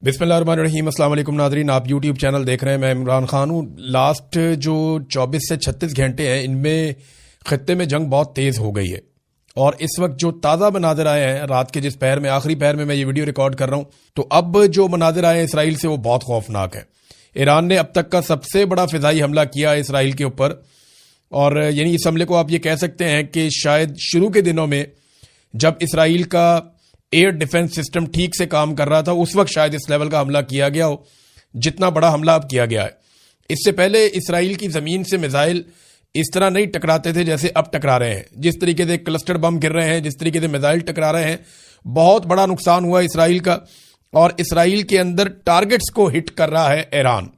بسم اللہ الرحمن الرحیم۔ السلام علیکم ناظرین، آپ یوٹیوب چینل دیکھ رہے ہیں، میں عمران خان ہوں۔ لاسٹ جو 24 سے 36 گھنٹے ہیں ان میں خطے میں جنگ بہت تیز ہو گئی ہے، اور اس وقت جو تازہ مناظر آئے ہیں رات کے جس پہر میں، آخری پہر میں یہ ویڈیو ریکارڈ کر رہا ہوں، تو اب جو مناظر آئے ہیں اسرائیل سے وہ بہت خوفناک ہے۔ ایران نے اب تک کا سب سے بڑا فضائی حملہ کیا ہے اسرائیل کے اوپر، اور یعنی اس حملے کو آپ یہ کہہ سکتے ہیں کہ شاید شروع کے دنوں میں جب اسرائیل کا ایئر ڈیفنس سسٹم ٹھیک سے کام کر رہا تھا اس وقت شاید اس لیول کا حملہ کیا گیا ہو جتنا بڑا حملہ اب کیا گیا ہے۔ اس سے پہلے اسرائیل کی زمین سے میزائل اس طرح نہیں ٹکراتے تھے جیسے اب ٹکرا رہے ہیں، جس طریقے سے کلسٹر بم گر رہے ہیں، جس طریقے سے میزائل ٹکرا رہے ہیں۔ بہت بڑا نقصان ہوا اسرائیل کا، اور اسرائیل کے اندر ٹارگٹس کو ہٹ کر رہا ہے ایران،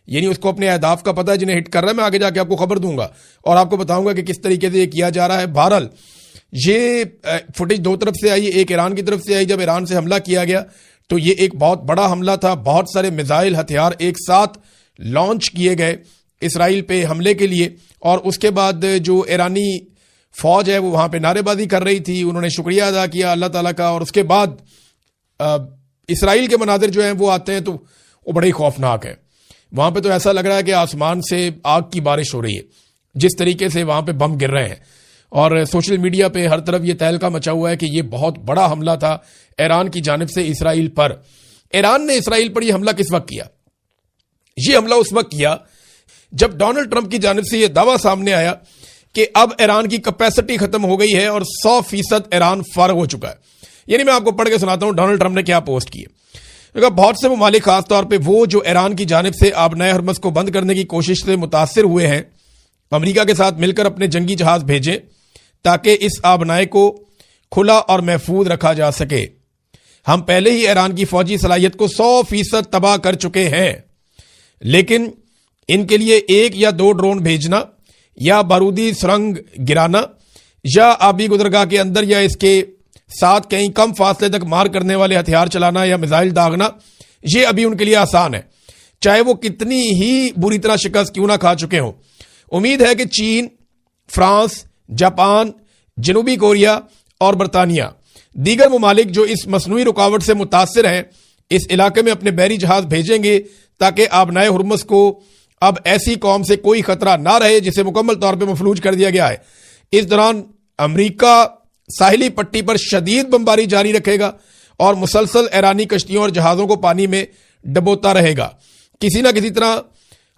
یعنی اس کو اپنے اہداف کا پتہ ہے جنہیں ہٹ کر رہا ہے۔ میں آگے جا کے آپ کو خبر دوں گا اور آپ کو بتاؤں گا کہ کس طریقے سے یہ کیا جا رہا ہے۔ بہرحال یہ فوٹیج دو طرف سے آئی، ایک ایران کی طرف سے آئی۔ جب ایران سے حملہ کیا گیا تو یہ ایک بہت بڑا حملہ تھا، بہت سارے میزائل ہتھیار ایک ساتھ لانچ کیے گئے اسرائیل پہ حملے کے لیے، اور اس کے بعد جو ایرانی فوج ہے وہ وہاں پہ نعرے بازی کر رہی تھی، انہوں نے شکریہ ادا کیا اللہ تعالیٰ کا، اور اس کے بعد اسرائیل کے مناظر جو ہیں وہ آتے ہیں تو وہ بڑے خوفناک ہیں۔ وہاں پہ تو ایسا لگ رہا ہے کہ آسمان سے آگ کی بارش ہو رہی ہے، جس طریقے سے وہاں پہ بم گر رہے ہیں، اور سوشل میڈیا پہ ہر طرف یہ تہلکہ مچا ہوا ہے کہ یہ بہت بڑا حملہ تھا ایران کی جانب سے اسرائیل پر۔ ایران نے اسرائیل پر یہ حملہ کس وقت کیا؟ یہ حملہ اس وقت کیا جب ڈونلڈ ٹرمپ کی جانب سے یہ دعویٰ سامنے آیا کہ اب ایران کی کیپیسٹی ختم ہو گئی ہے اور 100% ایران فارغ ہو چکا ہے۔ یعنی میں آپ کو پڑھ کے سناتا ہوں ڈونلڈ ٹرمپ نے کیا پوسٹ کی ہے۔ بہت سے ممالک خاص طور پہ وہ جو ایران کی جانب سے آبنائے ہرمز کو بند کرنے کی کوشش سے متاثر ہوئے ہیں، امریکہ کے ساتھ مل کر اپنے جنگی جہاز بھیجیں تاکہ اس آبنائے کو کھلا اور محفوظ رکھا جا سکے۔ ہم پہلے ہی ایران کی فوجی صلاحیت کو 100% تباہ کر چکے ہیں، لیکن ان کے لیے 1 یا 2 ڈرون بھیجنا، یا بارودی سرنگ گرانا، یا آبی گزرگاہ کے اندر یا اس کے ساتھ کہیں کم فاصلے تک مار کرنے والے ہتھیار چلانا یا میزائل داغنا، یہ ابھی ان کے لیے آسان ہے، چاہے وہ کتنی ہی بری طرح شکست کیوں نہ کھا چکے ہوں۔ امید ہے کہ چین، فرانس، جاپان، جنوبی کوریا اور برطانیہ دیگر ممالک جو اس مصنوعی رکاوٹ سے متاثر ہیں اس علاقے میں اپنے بحری جہاز بھیجیں گے تاکہ آبنائے ہرمز کو اب ایسی قوم سے کوئی خطرہ نہ رہے جسے مکمل طور پہ مفلوج کر دیا گیا ہے۔ اس دوران امریکہ ساحلی پٹی پر شدید بمباری جاری رکھے گا اور مسلسل ایرانی کشتیوں اور جہازوں کو پانی میں ڈبوتا رہے گا۔ کسی نہ کسی طرح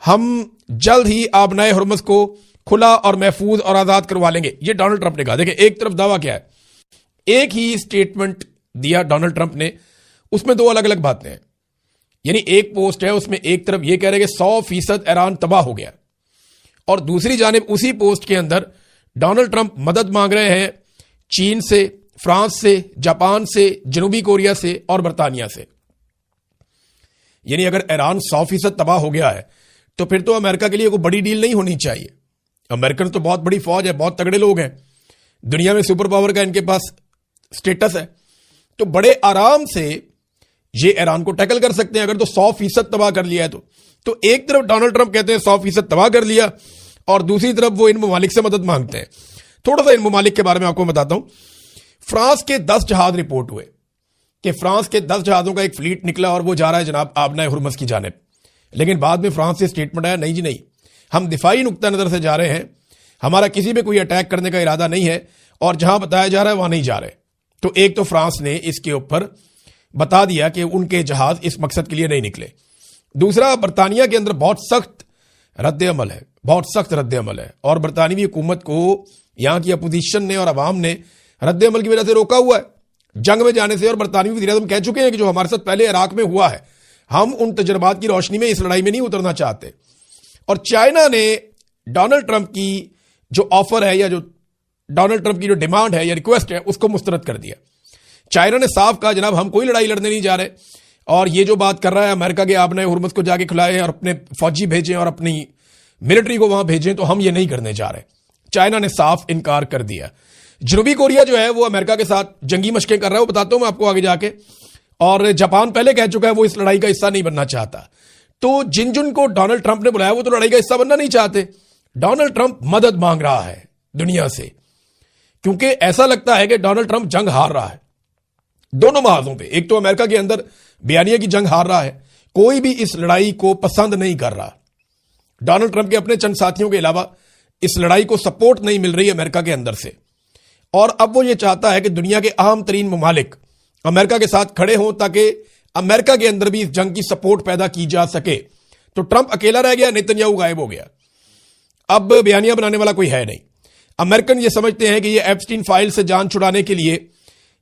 ہم جلد ہی آبنائے ہرمز کو کھلا اور محفوظ اور آزاد کروا لیں گے، یہ ڈونلڈ ٹرمپ نے کہا۔ دیکھیں ایک طرف دعویٰ کیا ہے، ایک ہی سٹیٹمنٹ دیا ڈونلڈ ٹرمپ نے، اس میں 2 الگ الگ باتیں ہیں۔ یعنی ایک پوسٹ ہے اس میں ایک طرف یہ کہہ رہے کہ 100% ایران تباہ ہو گیا، اور دوسری جانب اسی پوسٹ کے اندر ڈونلڈ ٹرمپ مدد مانگ رہے ہیں چین سے، فرانس سے، جاپان سے، جنوبی کوریا سے اور برطانیہ سے۔ یعنی اگر ایران 100% تباہ ہو گیا ہے تو پھر تو امریکہ کے لیے کوئی بڑی ڈیل نہیں ہونی چاہیے۔ امریکن تو بہت بڑی فوج ہے، بہت تگڑے لوگ ہیں، دنیا میں سپر پاور کا ان کے پاس سٹیٹس ہے، تو بڑے آرام سے یہ ایران کو ٹیکل کر سکتے ہیں اگر تو 100% تباہ کر لیا ہے تو ایک طرف ڈونلڈ ٹرمپ کہتے ہیں 100% تباہ کر لیا، اور دوسری طرف وہ ان ممالک سے مدد مانگتے ہیں۔ تھوڑا سا ان ممالک کے بارے میں آپ کو بتاتا ہوں۔ فرانس کے 10 جہاز رپورٹ ہوئے کہ فرانس کے 10 جہازوں کا ایک فلیٹ نکلا اور وہ جا رہا ہے جناب آبنائے ہرمز کی جانب، لیکن بعد میں فرانس سے سٹیٹمنٹ آیا نہیں جی نہیں، ہم دفاعی نقطہ نظر سے جا رہے ہیں، ہمارا کسی پہ کوئی اٹیک کرنے کا ارادہ نہیں ہے، اور جہاں بتایا جا رہا ہے وہاں نہیں جا رہے۔ تو ایک تو فرانس نے اس کے اوپر بتا دیا کہ ان کے جہاز اس مقصد کے لیے نہیں نکلے۔ دوسرا، برطانیہ کے اندر بہت سخت رد عمل ہے، بہت سخت رد عمل ہے، اور برطانوی حکومت کو یہاں کی اپوزیشن نے اور عوام نے رد عمل کی وجہ سے روکا ہوا ہے جنگ میں جانے سے، اور برطانوی وزیر اعظم کہہ چکے ہیں کہ جو ہمارے ساتھ پہلے عراق میں ہوا ہے ہم ان تجربات کی روشنی میں اس لڑائی میں نہیں اترنا چاہتے۔ اور چائنا نے ڈونلڈ ٹرمپ کی جو آفر ہے یا جو ڈونلڈ ٹرمپ کی جو ڈیمانڈ ہے یا ریکویسٹ ہے اس کو مسترد کر دیا۔ چائنا نے صاف کہا جناب ہم کوئی لڑائی لڑنے نہیں جا رہے، اور یہ جو بات کر رہا ہے امریکہ کے آبنائے ہرمز کو جا کے کھلائے اور اپنے فوجی بھیجیں اور اپنی ملٹری کو وہاں بھیجیں، تو ہم یہ نہیں کرنے جا رہے۔ چائنا نے صاف انکار کر دیا۔ جنوبی کوریا جو ہے وہ امریکہ کے ساتھ جنگی مشقیں کر رہا ہے، وہ بتاتا ہوں میں آپ کو آگے جا کے، اور جاپان پہلے کہہ چکا ہے وہ اس لڑائی کا حصہ نہیں بننا چاہتا۔ تو جن کو ڈونلڈ ٹرمپ نے بلایا وہ تو لڑائی کا حصہ بننا نہیں چاہتے۔ ڈونلڈ ٹرمپ مدد مانگ رہا ہے دنیا سے، کیونکہ ایسا لگتا ہے کہ ڈونلڈ ٹرمپ جنگ ہار رہا ہے دونوں محاذوں پہ۔ ایک تو امریکہ کے اندر بیانیہ کی جنگ ہار رہا ہے. کوئی بھی اس لڑائی کو پسند نہیں کر رہا. ڈونلڈ ٹرمپ کے اپنے چند ساتھیوں کے علاوہ اس لڑائی کو سپورٹ نہیں مل رہی امریکہ کے اندر سے. اور اب وہ یہ چاہتا ہے کہ دنیا کے اہم ترین ممالک امریکہ کے ساتھ کھڑے ہوں تاکہ امریکہ کے اندر بھی اس جنگ کی سپورٹ پیدا کی جا سکے. تو ٹرمپ اکیلا رہ گیا, نیتنیاہو غائب ہو گیا. اب بیانیہ بنانے والا کوئی ہے نہیں. امریکن یہ سمجھتے ہیں کہ یہ ایپسٹین فائل سے جان چھڑانے کے لیے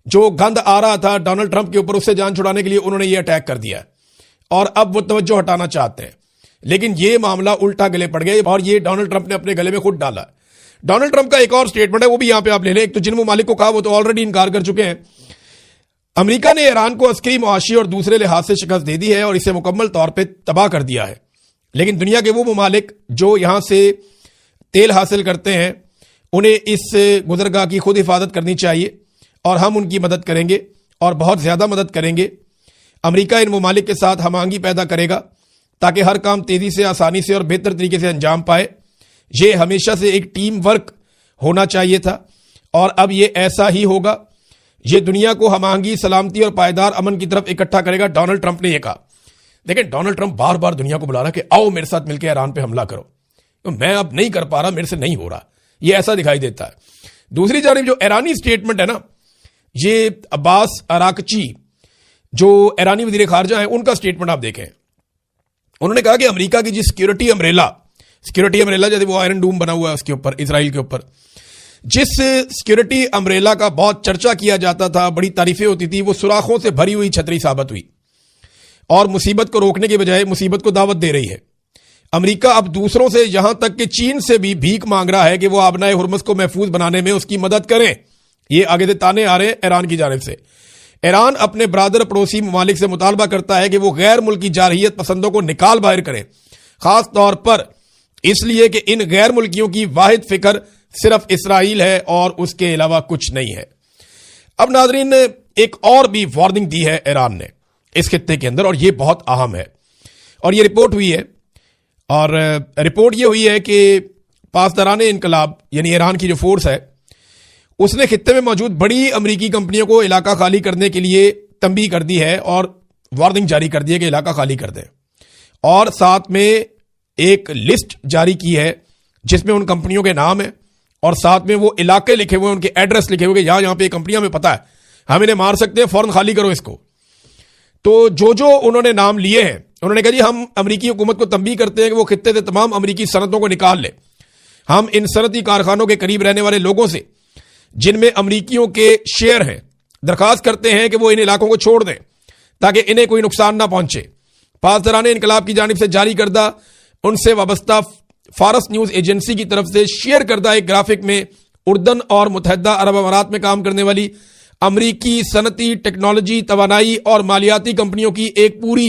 جو گند آ رہا تھا ڈونلڈ ٹرمپ کے اوپر, اس سے جان چھڑانے کے لیے انہوں نے یہ اٹیک کر دیا اور اب وہ توجہ ہٹانا چاہتے ہیں. لیکن یہ معاملہ الٹا گلے پڑ گیا اور یہ ڈونلڈ ٹرمپ نے اپنے گلے میں خود ڈالا. ڈونلڈ ٹرمپ کا ایک اور سٹیٹمنٹ ہے, وہ بھی یہاں پہ آپ لے لیں. ایک تو جن ممالک کو کہا وہ تو آلریڈی انکار کر چکے ہیں. امریکہ نے ایران کو عسکری, معاشی اور دوسرے لحاظ سے شکست دے دی ہے اور اسے مکمل طور پہ تباہ کر دیا ہے. لیکن دنیا کے وہ ممالک جو یہاں سے تیل حاصل کرتے ہیں انہیں اس گزرگاہ کی خود حفاظت کرنی چاہیے اور ہم ان کی مدد کریں گے اور بہت زیادہ مدد کریں گے. امریکہ ان ممالک کے ساتھ ہم آہنگی پیدا کرے گا تاکہ ہر کام تیزی سے, آسانی سے اور بہتر طریقے سے انجام پائے. یہ ہمیشہ سے ایک ٹیم ورک ہونا چاہیے تھا اور اب یہ ایسا ہی ہوگا. یہ دنیا کو ہم آہنگی, سلامتی اور پائیدار امن کی طرف اکٹھا کرے گا. ڈونلڈ ٹرمپ نے یہ کہا. دیکھیں ڈونلڈ ٹرمپ بار بار دنیا کو بلا رہا کہ آؤ میرے ساتھ مل کے ایران پہ حملہ کرو. میں اب نہیں کر پا رہا, میرے سے نہیں ہو رہا, یہ ایسا دکھائی دیتا ہے. دوسری جانب جو ایرانی سٹیٹمنٹ ہے نا, یہ عباس اراکچی جو ایرانی وزیر خارجہ ہیں ان کا سٹیٹمنٹ آپ دیکھیں. انہوں نے کہا کہ امریکہ کی سیکیورٹی امبریلا جیسے وہ آئرن ڈوم بنا ہوا ہے اس کے اوپر, اسرائیل کے اوپر, جس سیکیورٹی امبریلا کا بہت چرچا کیا جاتا تھا, بڑی تعریفیں ہوتی تھی, وہ سوراخوں سے بھری ہوئی چھتری ثابت ہوئی اور مصیبت کو روکنے کے بجائے مصیبت کو دعوت دے رہی ہے. امریکہ اب دوسروں سے, یہاں تک کہ چین سے بھی بھیک مانگ رہا ہے کہ وہ آبنائے ہرمز کو محفوظ بنانے میں اس کی مدد کریں. یہ آگے سے تانے آ رہے ہیں ایران کی جانب سے. ایران اپنے برادر پڑوسی ممالک سے مطالبہ کرتا ہے کہ وہ غیر ملکی جارحیت پسندوں کو نکال باہر کریں, خاص طور پر اس لیے کہ ان غیر ملکیوں کی واحد فکر صرف اسرائیل ہے اور اس کے علاوہ کچھ نہیں ہے. اب ناظرین ایک اور بھی وارننگ دی ہے ایران نے اس خطے کے اندر, اور یہ بہت اہم ہے اور یہ رپورٹ ہوئی ہے. اور رپورٹ یہ ہوئی ہے کہ پاسداران انقلاب یعنی ایران کی جو فورس ہے اس نے خطے میں موجود بڑی امریکی کمپنیوں کو علاقہ خالی کرنے کے لیے تنبیہ کر دی ہے اور وارننگ جاری کر دی ہے کہ علاقہ خالی کر دیں, اور ساتھ میں ایک لسٹ جاری کی ہے جس میں ان کمپنیوں کے نام ہیں اور ساتھ میں وہ علاقے لکھے ہوئے, ان کے ایڈریس لکھے ہوئے کہ یہاں پہ کمپنیاں ہمیں پتہ ہے, ہم انہیں مار سکتے ہیں, فوراً خالی کرو اس کو. تو جو انہوں نے نام لیے ہیں انہوں نے کہا جی ہم امریکی حکومت کو تنبیہ کرتے ہیں کہ وہ خطے سے تمام امریکی صنعتوں کو نکال لے. ہم ان صنعتی کارخانوں کے قریب رہنے والے لوگوں سے جن میں امریکیوں کے شیئر ہیں درخواست کرتے ہیں کہ وہ ان علاقوں کو چھوڑ دیں تاکہ انہیں کوئی نقصان نہ پہنچے. پاسداران انقلاب کی جانب سے جاری کردہ ان سے وابستہ فارس نیوز ایجنسی کی طرف سے شیئر کردہ ایک گرافک میں اردن اور متحدہ عرب امارات میں کام کرنے والی امریکی صنعتی, ٹیکنالوجی, توانائی اور مالیاتی کمپنیوں کی ایک پوری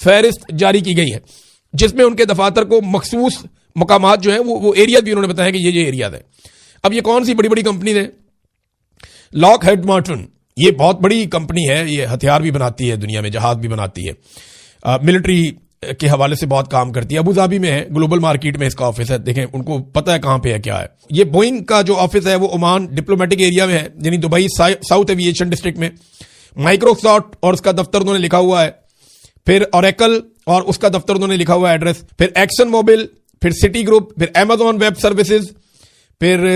فہرست جاری کی گئی ہے جس میں ان کے دفاتر کو مخصوص مقامات جو ہیں وہ ایریا بھی انہوں نے بتایا کہ یہ ایریاز ہیں. اب یہ کون سی بڑی بڑی کمپنیز ہیں؟ لاک ہیڈ مارٹن, یہ بہت بڑی کمپنی ہے, یہ ہتھیار بھی بناتی ہے دنیا میں, جہاز بھی بناتی ہے, ملٹری کے حوالے سے بہت کام کرتی ہے. ابو ظہبی میں ہے, گلوبل مارکیٹ میں اس کا آفس ہے, دیکھیں ان کو پتہ ہے کہاں پہ ہے کیا ہے. یہ بوئنگ کا جو آفس ہے وہ عمان ڈپلومیٹک ایریا میں ہے, یعنی دبئی ساؤتھ ایویشن ڈسٹرکٹ میں. مائکروسافٹ اور اس کا دفتر انہوں نے لکھا ہوا ہے, پھر اوریکل اور اس کا دفتر انہوں نے لکھا ہوا ہے ایڈریس, پھر ایکسن موبل, پھر سٹی گروپ, پھر ایمیزون ویب سروسز, پھر